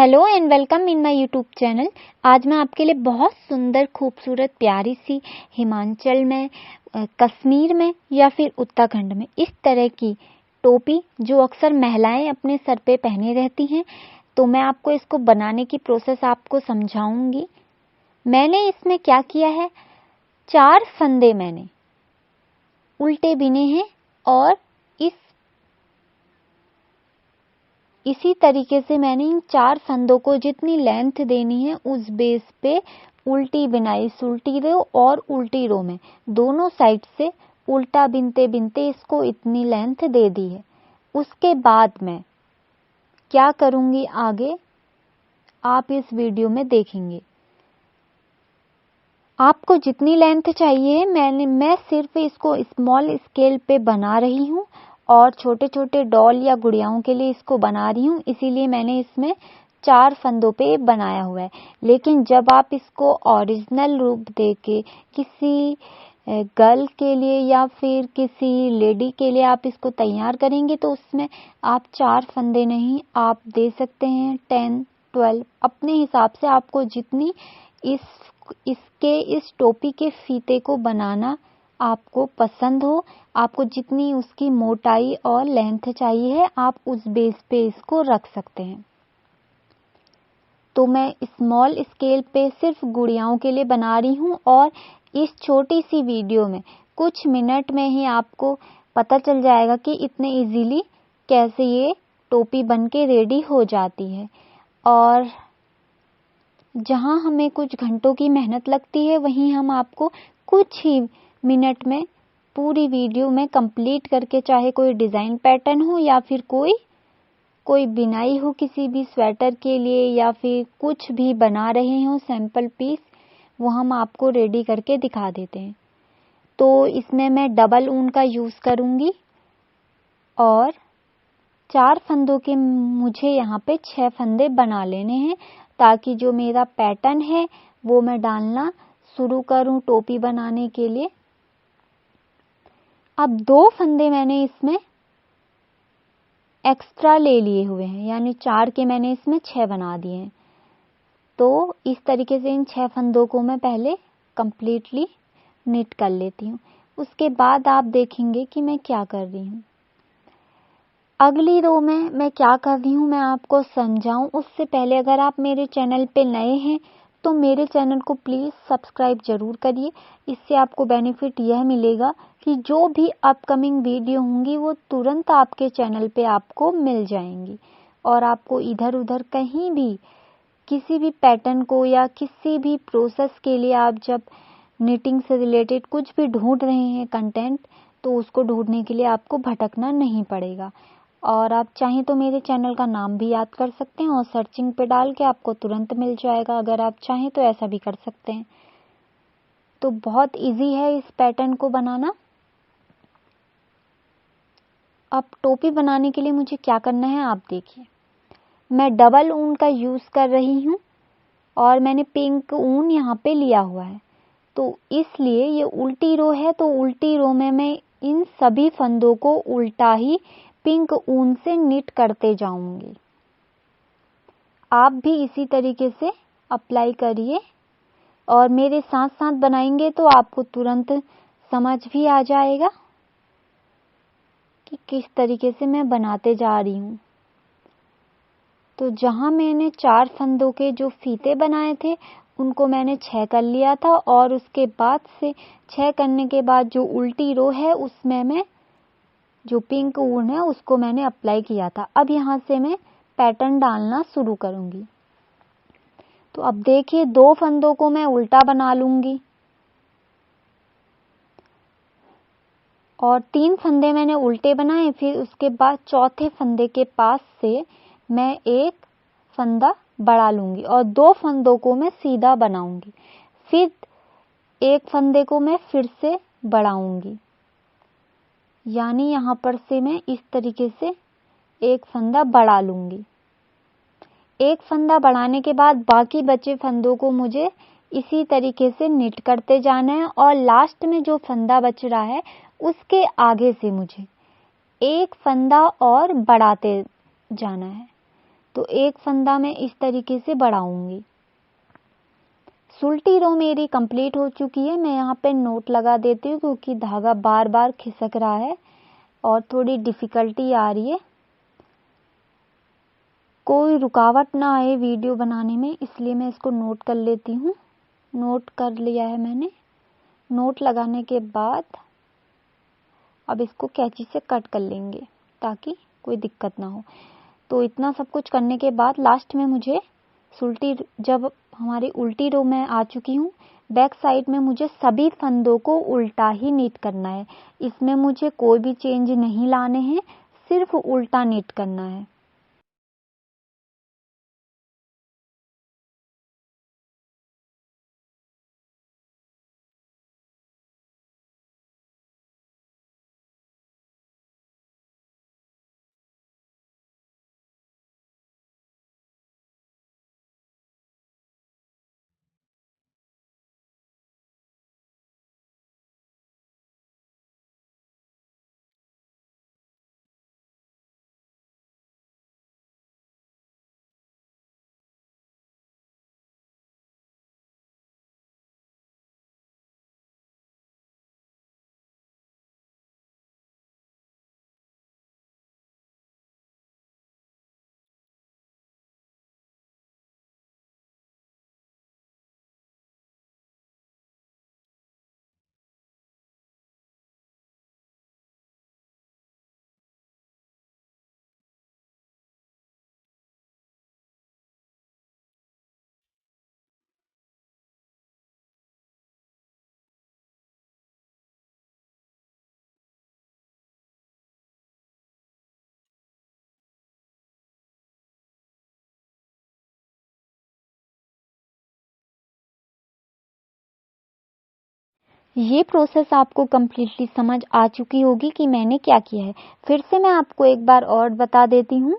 Hello and welcome in my YouTube channel. आज मैं आपके लिए बहुत सुंदर खूबसूरत प्यारी सी हिमाचल में, कश्मीर में या फिर उत्तराखंड में इस तरह की टोपी जो अक्सर महिलाएं अपने सर पे पहने रहती हैं, तो मैं आपको इसको बनाने की प्रोसेस आपको समझाऊंगी। मैंने इसमें क्या किया है, 4 फंदे मैंने उल्टे बिने हैं और इसी तरीके से मैंने इन 4 फंदों को जितनी लेंथ देनी है उस बेस पे उल्टी बिनाई, सुलटी रो और उल्टी रो में दोनों साइड से उल्टा बिनते बिनते इसको इतनी लेंथ दे दी है। उसके बाद मैं क्या करूंगी आगे आप इस वीडियो में देखेंगे। आपको जितनी लेंथ चाहिए मैं सिर्फ इसको स्मॉल स्केल पे बना रही हूँ और छोटे छोटे डॉल या गुड़ियाओं के लिए इसको बना रही हूँ, इसीलिए मैंने इसमें 4 फंदों पे बनाया हुआ है। लेकिन जब आप इसको ओरिजिनल रूप देके किसी गर्ल के लिए या फिर किसी लेडी के लिए आप इसको तैयार करेंगे तो उसमें आप 4 फंदे नहीं आप दे सकते हैं 10, 12 अपने हिसाब से। आपको जितनी इस टोपी के फीते को बनाना आपको पसंद हो, आपको जितनी उसकी मोटाई और लेंथ चाहिए है, आप उस बेस पे इसको रख सकते हैं। तो मैं स्मॉल स्केल पे सिर्फ गुड़ियाओं के लिए बना रही हूँ और इस छोटी सी वीडियो में कुछ मिनट में ही आपको पता चल जाएगा कि इतने इजीली कैसे ये टोपी बन के रेडी हो जाती है। और जहाँ हमें कुछ घंटों की मेहनत लगती है, वहीं हम आपको कुछ ही मिनट में पूरी वीडियो में कंप्लीट करके, चाहे कोई डिज़ाइन पैटर्न हो या फिर कोई बिनाई हो किसी भी स्वेटर के लिए या फिर कुछ भी बना रहे हो सैंपल पीस, वो हम आपको रेडी करके दिखा देते हैं। तो इसमें मैं डबल ऊन का यूज़ करूँगी और 4 फंदों के मुझे यहाँ पे 6 फंदे बना लेने हैं, ताकि जो मेरा पैटर्न है वो मैं डालना शुरू करूँ टोपी बनाने के लिए। अब 2 फंदे मैंने इसमें एक्स्ट्रा ले लिए हुए हैं, यानी 4 के मैंने इसमें 6 बना दिए हैं। तो इस तरीके से इन 6 फंदों को मैं पहले कंप्लीटली निट कर लेती हूँ। उसके बाद आप देखेंगे कि मैं क्या कर रही हूँ। अगली रो में मैं क्या कर रही हूँ मैं आपको समझाऊं उससे पहले, अगर आप मेरे चैनल पे नए हैं तो मेरे चैनल को प्लीज़ सब्सक्राइब ज़रूर करिए। इससे आपको बेनिफिट यह मिलेगा कि जो भी अपकमिंग वीडियो होंगी वो तुरंत आपके चैनल पे आपको मिल जाएंगी और आपको इधर उधर कहीं भी किसी भी पैटर्न को या किसी भी प्रोसेस के लिए आप जब निटिंग से रिलेटेड कुछ भी ढूंढ रहे हैं कंटेंट, तो उसको ढूंढने के लिए आपको भटकना नहीं पड़ेगा। और आप चाहें तो मेरे चैनल का नाम भी याद कर सकते हैं और सर्चिंग पे डाल के आपको तुरंत मिल जाएगा। अगर आप चाहें तो ऐसा भी कर सकते हैं। तो बहुत इजी है इस पैटर्न को बनाना। अब टोपी बनाने के लिए मुझे क्या करना है आप देखिए। मैं डबल ऊन का यूज़ कर रही हूँ और मैंने पिंक ऊन यहाँ पे लिया हुआ है, तो इसलिए ये उल्टी रो है, तो उल्टी रो में मैं इन सभी फंदों को उल्टा ही पिंक ऊन से निट करते जाऊंगी। आप भी इसी तरीके से अप्लाई करिए और मेरे साथ साथ बनाएंगे तो आपको तुरंत समझ भी आ जाएगा कि किस तरीके से मैं बनाते जा रही हूँ। तो जहाँ मैंने 4 फंदों के जो फीते बनाए थे उनको मैंने 6 कर लिया था और उसके बाद से 6 करने के बाद जो उल्टी रो है उसमें मैं जो पिंक ऊन है उसको मैंने अप्लाई किया था। अब यहाँ से मैं पैटर्न डालना शुरू करूँगी। तो अब देखिए 2 फंदों को मैं उल्टा बना लूँगी और 3 फंदे मैंने उल्टे बनाए। फिर उसके बाद चौथे फंदे के पास से मैं एक फंदा बढ़ा लूँगी और 2 फंदों को मैं सीधा बनाऊँगी। फिर एक फंदे को मैं फिर से बढ़ाऊँगी, यानी यहाँ पर से मैं इस तरीके से एक फंदा बढ़ा लूँगी। एक फंदा बढ़ाने के बाद बाकी बचे फंदों को मुझे इसी तरीके से निट करते जाना है और लास्ट में जो फंदा बच रहा है उसके आगे से मुझे एक फंदा और बढ़ाते जाना है। तो एक फंदा मैं इस तरीके से बढ़ाऊंगी। सुलटी रो मेरी कंप्लीट हो चुकी है। मैं यहाँ पे नोट लगा देती हूँ क्योंकि धागा बार बार खिसक रहा है और थोड़ी डिफ़िकल्टी आ रही है। कोई रुकावट ना आए वीडियो बनाने में, इसलिए मैं इसको नोट कर लेती हूँ। नोट कर लिया है मैंने। नोट लगाने के बाद अब इसको कैंची से कट कर लेंगे ताकि कोई दिक्कत ना हो। तो इतना सब कुछ करने के बाद लास्ट में मुझे सुलटी, जब हमारी उल्टी रो में आ चुकी हूँ, बैक साइड में मुझे सभी फंदों को उल्टा ही नीट करना है। इसमें मुझे कोई भी चेंज नहीं लाने हैं, सिर्फ उल्टा नीट करना है। ये प्रोसेस आपको कम्प्लीटली समझ आ चुकी होगी कि मैंने क्या किया है। फिर से मैं आपको एक बार और बता देती हूँ।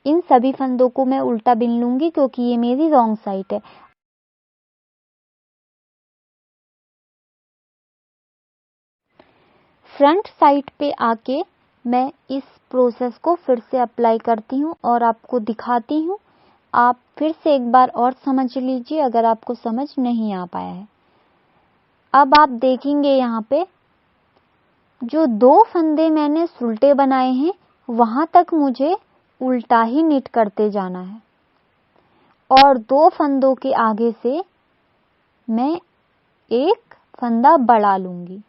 इन सभी फंदों को मैं उल्टा बिन लूंगी क्योंकि ये मेरी रॉन्ग साइड है। फ्रंट साइड पे आके मैं इस प्रोसेस को फिर से अप्लाई करती हूँ और आपको दिखाती हूँ। आप फिर से एक बार और समझ लीजिए अगर आपको समझ नहीं आ पाया है। अब आप देखेंगे यहाँ पे जो 2 फंदे मैंने सुलटे बनाए हैं वहां तक मुझे उल्टा ही नीट करते जाना है और 2 फंदों के आगे से मैं एक फंदा बढ़ा लूंगी।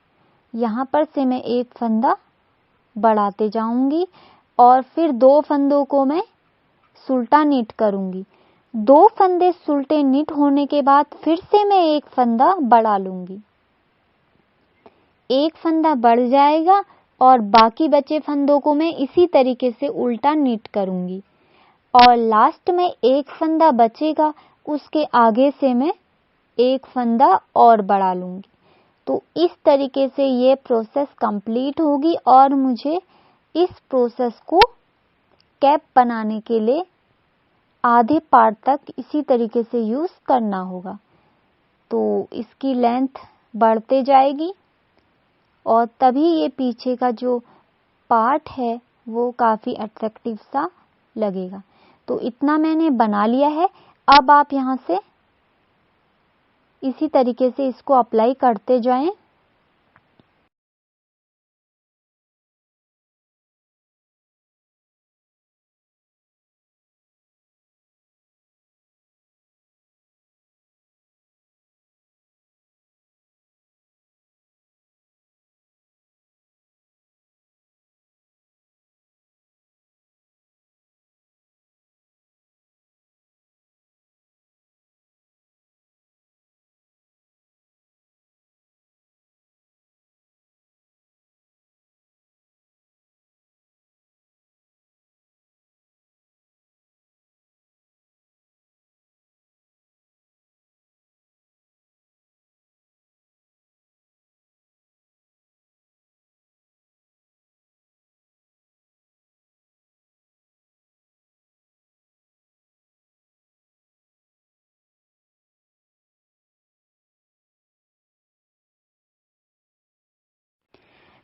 यहाँ पर से मैं एक फंदा बढ़ाते जाऊंगी और फिर 2 फंदों को मैं सुलटा नीट करूंगी। 2 फंदे सुलटे नीट होने के बाद फिर से मैं एक फंदा बढ़ा लूंगी। एक फंदा बढ़ जाएगा और बाकी बचे फंदों को मैं इसी तरीके से उल्टा नीट करूंगी और लास्ट में एक फंदा बचेगा, उसके आगे से मैं एक फंदा और बढ़ा लूंगी। तो इस तरीके से ये प्रोसेस कंप्लीट होगी और मुझे इस प्रोसेस को कैप बनाने के लिए आधे पार्ट तक इसी तरीके से यूज करना होगा। तो इसकी लेंथ बढ़ते जाएगी और तभी ये पीछे का जो पार्ट है वो काफ़ी अट्रैक्टिव सा लगेगा। तो इतना मैंने बना लिया है। अब आप यहाँ से इसी तरीके से इसको अप्लाई करते जाएं।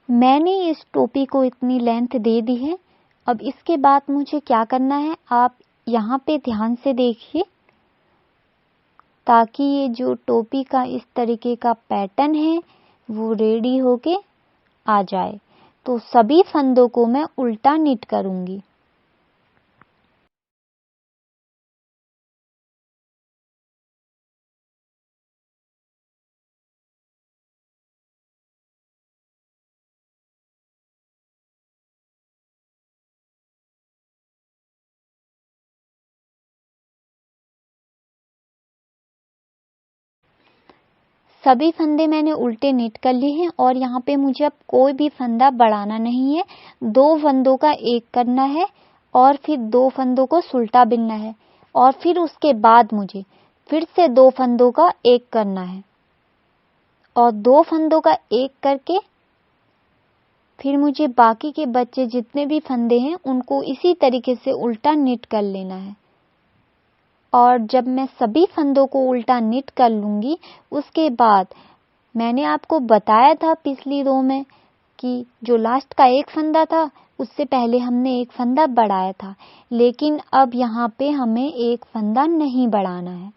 मैंने इस टोपी को इतनी लेंथ दे दी है। अब इसके बाद मुझे क्या करना है, आप यहाँ पे ध्यान से देखिए, ताकि ये जो टोपी का इस तरीके का पैटर्न है वो रेडी होके आ जाए। तो सभी फंदों को मैं उल्टा निट करूँगी। सभी फंदे मैंने उल्टे निट कर लिए हैं और यहाँ पे मुझे अब कोई भी फंदा बढ़ाना नहीं है। 2 फंदों का एक करना है और फिर 2 फंदों को सुल्टा बिनना है और फिर उसके बाद मुझे फिर से 2 फंदों का एक करना है और 2 फंदों का एक करके फिर मुझे बाकी के बचे जितने भी फंदे हैं उनको इसी तरीके से उल्टा निट कर लेना है। और जब मैं सभी फंदों को उल्टा निट कर लूँगी, उसके बाद मैंने आपको बताया था पिछली रो में कि जो लास्ट का एक फंदा था उससे पहले हमने एक फंदा बढ़ाया था, लेकिन अब यहाँ पे हमें एक फंदा नहीं बढ़ाना है।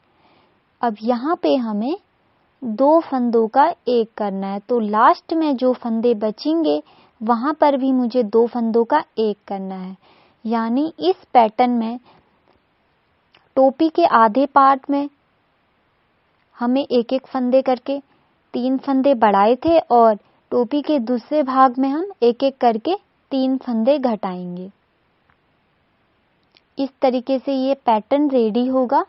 अब यहाँ पे हमें 2 फंदों का एक करना है। तो लास्ट में जो फंदे बचेंगे वहाँ पर भी मुझे 2 फंदों का एक करना है। यानी इस पैटर्न में टोपी के आधे पार्ट में हमें एक एक फंदे करके 3 फंदे बढ़ाए थे और टोपी के दूसरे भाग में हम एक एक करके 3 फंदे घटाएंगे। इस तरीके से ये पैटर्न रेडी होगा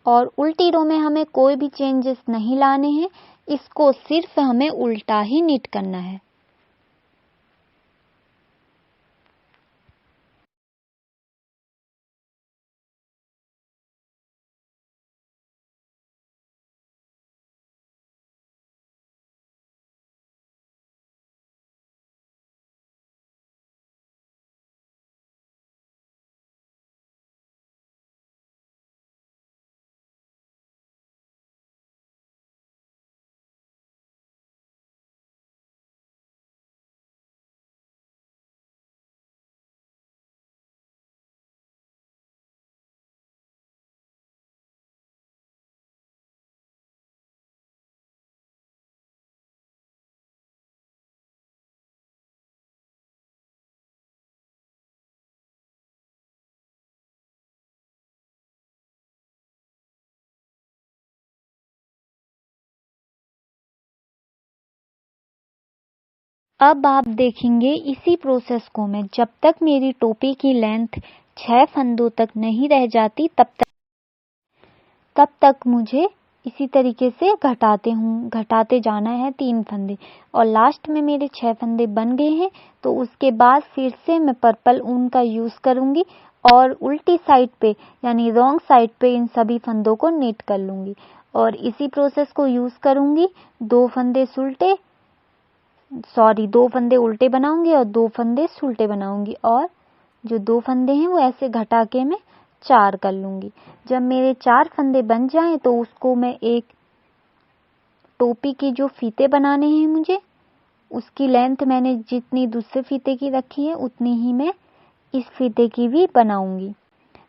और उल्टी रो में हमें कोई भी चेंजेस नहीं लाने हैं, इसको सिर्फ हमें उल्टा ही निट करना है। अब आप देखेंगे इसी प्रोसेस को मैं जब तक मेरी टोपी की लेंथ 6 फंदों तक नहीं रह जाती तब तक मुझे इसी तरीके से घटाते जाना है 3 फंदे और लास्ट में मेरे 6 फंदे बन गए हैं। तो उसके बाद फिर से मैं पर्पल ऊन का यूज़ करूँगी और उल्टी साइड पे यानी रॉन्ग साइड पे इन सभी फंदों को निट कर लूँगी और इसी प्रोसेस को यूज़ करूँगी। 2 फंदे उल्टे बनाऊंगी और 2 फंदे सुलटे बनाऊंगी और जो 2 फंदे हैं वो ऐसे घटा के मैं 4 कर लूंगी। जब मेरे 4 फंदे बन जाएं तो उसको मैं एक टोपी की जो फीते बनाने हैं मुझे उसकी लेंथ मैंने जितनी दूसरे फीते की रखी है उतनी ही मैं इस फीते की भी बनाऊंगी।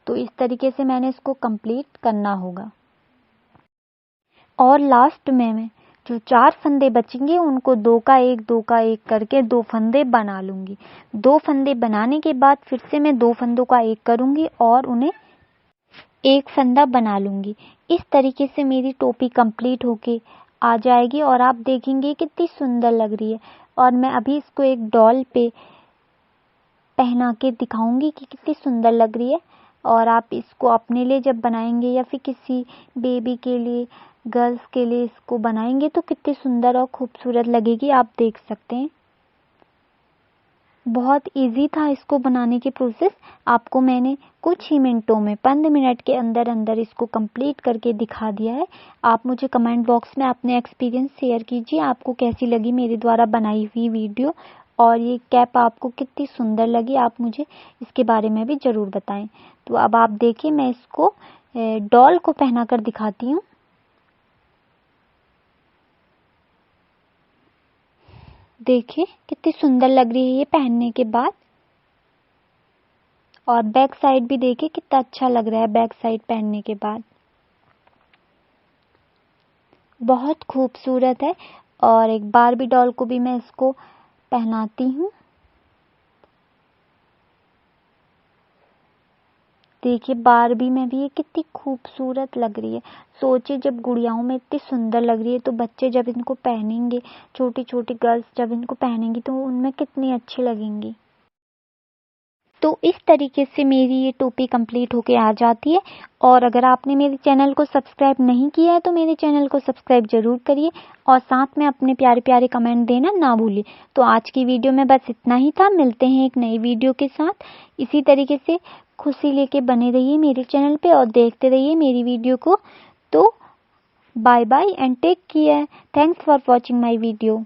तो इस तरीके से मैंने इसको कंप्लीट करना होगा और लास्ट में मैं जो 4 फंदे बचेंगे उनको 2 का 1 करके 2 फंदे बना लूंगी। 2 फंदे बनाने के बाद फिर से मैं 2 फंदों का एक करूंगी और उन्हें एक फंदा बना लूंगी। इस तरीके से मेरी टोपी कंप्लीट होके आ जाएगी और आप देखेंगे कितनी सुंदर लग रही है। और मैं अभी इसको एक डॉल पे पहना के दिखाऊंगी कि कितनी सुंदर लग रही है। और आप इसको अपने लिए जब बनाएंगे या फिर किसी बेबी के लिए, गर्ल्स के लिए इसको बनाएंगे तो कितनी सुंदर और खूबसूरत लगेगी, आप देख सकते हैं। बहुत इजी था इसको बनाने की प्रोसेस। आपको मैंने कुछ ही मिनटों में 15 मिनट के अंदर अंदर इसको कंप्लीट करके दिखा दिया है। आप मुझे कमेंट बॉक्स में अपने एक्सपीरियंस शेयर कीजिए, आपको कैसी लगी मेरे द्वारा बनाई हुई वीडियो और ये कैप आपको कितनी सुंदर लगी, आप मुझे इसके बारे में भी ज़रूर बताएं। तो अब आप देखिए मैं इसको डॉल को पहना कर दिखाती हूँ। देखिए कितनी सुंदर लग रही है ये पहनने के बाद। और बैक साइड भी देखिए कितना अच्छा लग रहा है बैक साइड पहनने के बाद, बहुत खूबसूरत है। और एक बारबी डॉल को भी मैं इसको पहनाती हूँ। देखिए बारबी में भी ये कितनी खूबसूरत लग रही है। सोचिए जब गुड़ियाओं में इतनी सुंदर लग रही है तो बच्चे जब इनको पहनेंगे, छोटी छोटी गर्ल्स जब इनको पहनेंगी तो उनमें कितनी अच्छी लगेंगी। तो इस तरीके से मेरी ये टोपी कंप्लीट होके आ जाती है। और अगर आपने मेरे चैनल को सब्सक्राइब नहीं किया है तो मेरे चैनल को सब्सक्राइब जरूर करिए और साथ में अपने प्यारे प्यारे कमेंट देना ना भूलिए। तो आज की वीडियो में बस इतना ही था। मिलते हैं एक नई वीडियो के साथ। इसी तरीके से खुशी लेके बने रहिए मेरे चैनल पे और देखते रहिए मेरी वीडियो को। तो bye bye and take care. Thanks for watching my video.